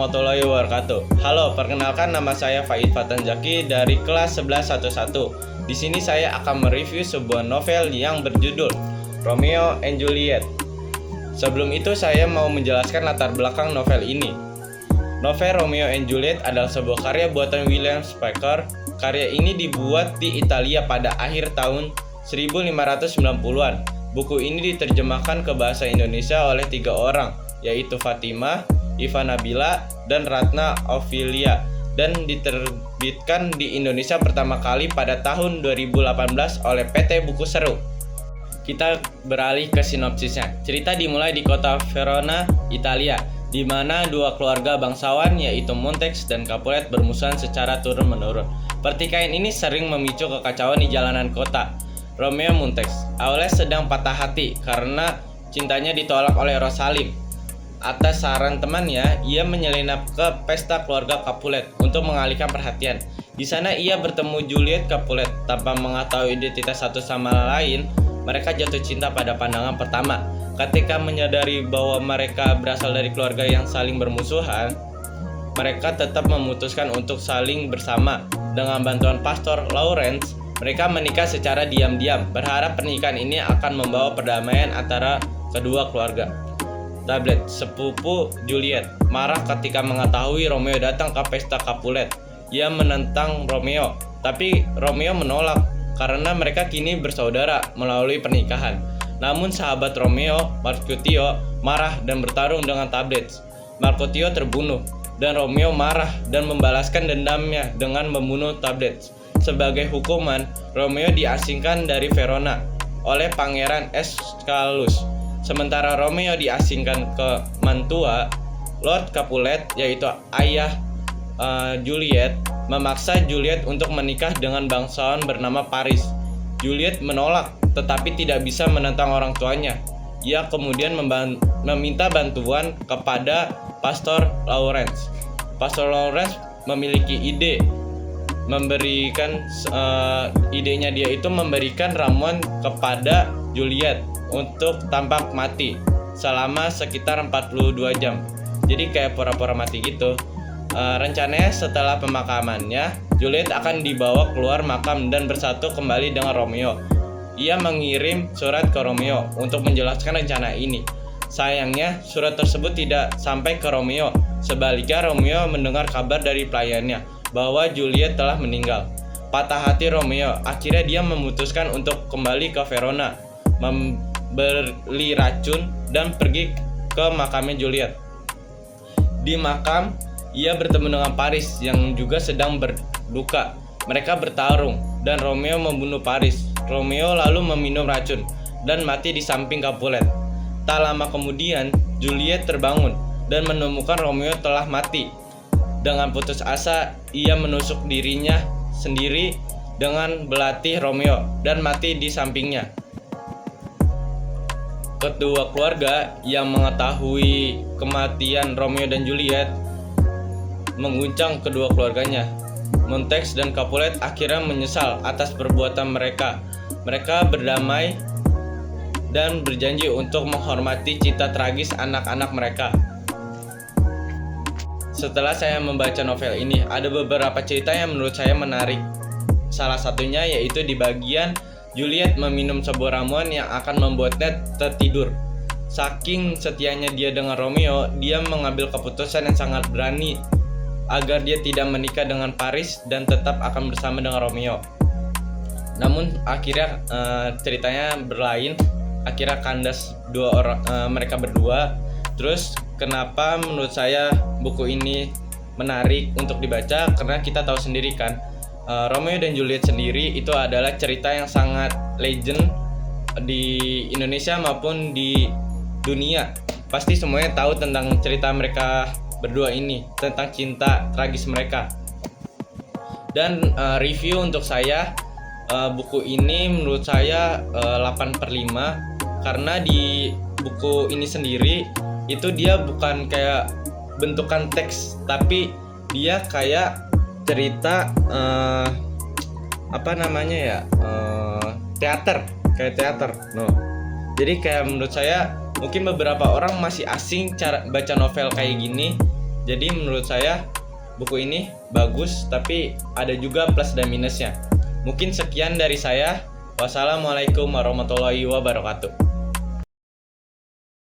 warahmatullahi wabarakatuh. Halo, perkenalkan nama saya Faid Fatanzaki dari kelas 1111. Di sini saya akan mereview sebuah novel yang berjudul Romeo and Juliet. Sebelum itu saya mau menjelaskan latar belakang novel ini. Novel Romeo and Juliet adalah sebuah karya buatan William Shakespeare. Karya ini dibuat di Italia pada akhir tahun 1590-an. Buku ini diterjemahkan ke bahasa Indonesia oleh 3 orang, yaitu Fatimah, Iva Nabila, dan Ratna Ophelia, dan diterbitkan di Indonesia pertama kali pada tahun 2018 oleh PT Buku Seru. Kita beralih ke sinopsisnya. Cerita dimulai di kota Verona, Italia, di mana 2 keluarga bangsawan yaitu Montague dan Capulet bermusuhan secara turun-menurun. Pertikaian ini sering memicu kekacauan di jalanan kota. Romeo Montague awalnya sedang patah hati karena cintanya ditolak oleh Rosalim. Atas saran temannya, ia menyelinap ke pesta keluarga Capulet untuk mengalihkan perhatian. Di sana ia bertemu Juliet Capulet. Tanpa mengetahui identitas satu sama lain, mereka jatuh cinta pada pandangan pertama. Ketika menyadari bahwa mereka berasal dari keluarga yang saling bermusuhan, mereka tetap memutuskan untuk saling bersama. Dengan bantuan Pastor Lawrence, mereka menikah secara diam-diam, berharap pernikahan ini akan membawa perdamaian antara kedua keluarga. Tablet, sepupu Juliet, marah ketika mengetahui Romeo datang ke pesta Capulet. Ia menentang Romeo, tapi Romeo menolak karena mereka kini bersaudara melalui pernikahan. Namun sahabat Romeo, Mercutio, marah dan bertarung dengan Tablet. Mercutio terbunuh, dan Romeo marah dan membalaskan dendamnya dengan membunuh Tablet. Sebagai hukuman, Romeo diasingkan dari Verona oleh Pangeran Escalus. Sementara Romeo diasingkan ke Mantua, Lord Capulet, yaitu ayah Juliet, memaksa Juliet untuk menikah dengan bangsawan bernama Paris. Juliet menolak, tetapi tidak bisa menentang orang tuanya. Ia kemudian meminta bantuan kepada Pastor Lawrence. Pastor Lawrence memiliki ide, idenya dia itu memberikan ramuan kepada Juliet untuk tampak mati selama sekitar 42 jam. Jadi kayak pura-pura mati gitu. Rencananya setelah pemakamannya, Juliet akan dibawa keluar makam dan bersatu kembali dengan Romeo. Ia mengirim surat ke Romeo untuk menjelaskan rencana ini. Sayangnya, surat tersebut tidak sampai ke Romeo. Sebaliknya, Romeo mendengar kabar dari pelayannya bahwa Juliet telah meninggal. Patah hati Romeo, akhirnya dia memutuskan untuk kembali ke Verona, membeli racun, dan pergi ke makamnya Juliet. Di makam, ia bertemu dengan Paris yang juga sedang berduka. Mereka bertarung, dan Romeo membunuh Paris. Romeo lalu meminum racun dan mati di samping Capulet. Tak lama kemudian, Juliet terbangun dan menemukan Romeo telah mati. Dengan putus asa, ia menusuk dirinya sendiri dengan belati Romeo dan mati di sampingnya. Kedua keluarga yang mengetahui kematian Romeo dan Juliet mengguncang kedua keluarganya. Montague dan Capulet akhirnya menyesal atas perbuatan mereka. Mereka berdamai dan berjanji untuk menghormati cinta tragis anak-anak mereka. Setelah saya membaca novel ini, ada beberapa cerita yang menurut saya menarik. Salah satunya yaitu di bagian Juliet meminum sebuah ramuan yang akan membuatnya tertidur. Saking setianya dia dengan Romeo, dia mengambil keputusan yang sangat berani agar dia tidak menikah dengan Paris dan tetap akan bersama dengan Romeo. Namun akhirnya ceritanya berlain. Akhirnya kandas mereka berdua. Terus kenapa menurut saya buku ini menarik untuk dibaca? Karena kita tahu sendiri kan, Romeo dan Juliet sendiri itu adalah cerita yang sangat legend di Indonesia maupun di dunia. Pasti semuanya tahu tentang cerita mereka berdua ini, tentang cinta tragis mereka. Dan review untuk saya, buku ini menurut saya 8/5, karena di buku ini sendiri itu dia bukan kayak bentukan teks, tapi dia kayak cerita teater. Jadi kayak menurut saya mungkin beberapa orang masih asing cara baca novel kayak gini, Jadi menurut saya buku ini bagus, tapi ada juga plus dan minusnya. Mungkin sekian dari saya. Wassalamualaikum warahmatullahi wabarakatuh.